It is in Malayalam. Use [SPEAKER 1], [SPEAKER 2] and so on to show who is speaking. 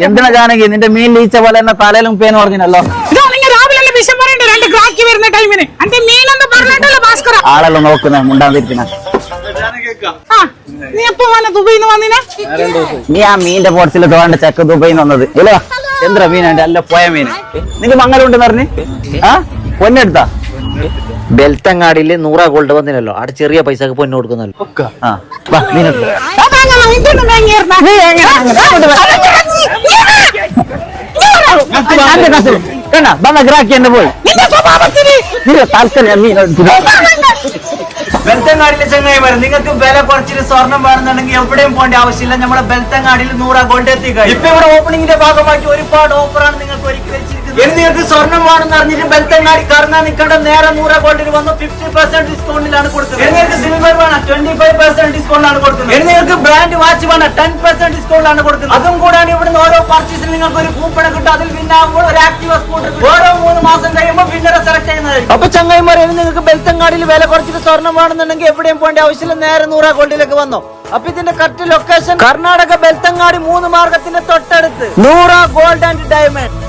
[SPEAKER 1] എന്തിനാ ജാനകി നിന്റെ മീൻ ലീച്ച പോലെ എന്നെ തലയിലും പേന്ന് പറഞ്ഞല്ലോ. ആളെല്ലാം നോക്കുന്ന മുണ്ടാതിരിക്കുന്ന നീ ആ മീന്റെ പോർച്ചിൽ തോണ്ട ചെക്ക് ദുബൈന്ന് വന്നത് ഇല്ല. എന്ത്ര മീനുണ്ട് അല്ല പോയ മീന്. നിങ്ങക്ക് മംഗലുണ്ടെന്ന് പറഞ്ഞ് പൊന്നെടുത്താ ബെൽത്തങ്ങാടിയില് 100 ഗോൾഡ് വന്നില്ലല്ലോ. അവിടെ ചെറിയ പൈസക്ക് പൊന്നു കൊടുക്കുന്നല്ലോ. ഗ്രാക്കി എന്നെ പോയി താല്പര്യം മീൻ ബെൽത്തങ്ങാടിയിലെ ചങ്ങായിമാർ നിങ്ങൾക്ക് വില കുറച്ചിട്ട് സ്വർണം വേണമെന്നുണ്ടെങ്കിൽ എവിടെയും പോകേണ്ട ആവശ്യമില്ല. നമ്മുടെ ബെൽത്തങ്ങാടിയിൽ 100 ഗോൾഡ് എത്തിക്കുക. ഇപ്പൊ ഇവിടെ ഓപ്പണിംഗിന്റെ ഭാഗമായിട്ട് ഒരുപാട് ഓഫറാണ് നിങ്ങൾക്ക് ഒരുക്കി വെച്ചിരിക്കുന്നത്. ഇനി നിങ്ങൾക്ക് സ്വർണം വേണമെന്ന് അറിഞ്ഞിട്ട് ബെൽത്തങ്ങാടി കറങ്ങാൻ നിൽക്കേണ്ട നേരെ 100 ഗോൾഡിന് വന്ന് 50% ഡിസ്കൗണ്ടിലാണ് കൊടുക്കുന്നത്. ഇനി നിങ്ങൾക്ക് സിൽവർ വേണം 25% ഡിസ്കൗണ്ടിലാണ് കൊടുക്കുന്നത്. ഇനി നിങ്ങൾക്ക് ബ്രാൻഡ് വാച്ച് വേണം 10% ഡിസ്കൗണ്ടിലാണ് കൊടുക്കുന്നത്. അതും കൂടാണ് ഇവിടുന്ന് ഓരോ പർച്ചേസിന് നിങ്ങൾക്ക് ഒരു കൂപ്പൺ കിട്ടും. അതിൽ വിന്നാകുമ്പോൾ ഒരു ആക്റ്റീവ് സ്കൂട്ടർ ഓരോ 3 മാസം കഴിയുമ്പോൾ വിന്നറെ സെലക്ട് ചെയ്യുന്നതായിരിക്കും. അപ്പൊ ചങ്ങായിമാർ ഇനി നിങ്ങൾക്ക് ബെൽത്തങ്ങാടിയിൽ വില കുറച്ചിട്ട് സ്വർണം വേണമെന്നുണ്ടെങ്കിൽ എവിടെയും പോകേണ്ട ആവശ്യമില്ല. നേരെ 100 ഗോൾഡിലേക്ക് വന്നോ. അപ്പൊ ഇതിന്റെ കറക്റ്റ് ലൊക്കേഷൻ കർണാടക ബെൽത്തങ്ങാടി 3 മാർഗത്തിന്റെ തൊട്ടടുത്ത് 100 ഗോൾഡ് ആൻഡ് ഡയമണ്ട്.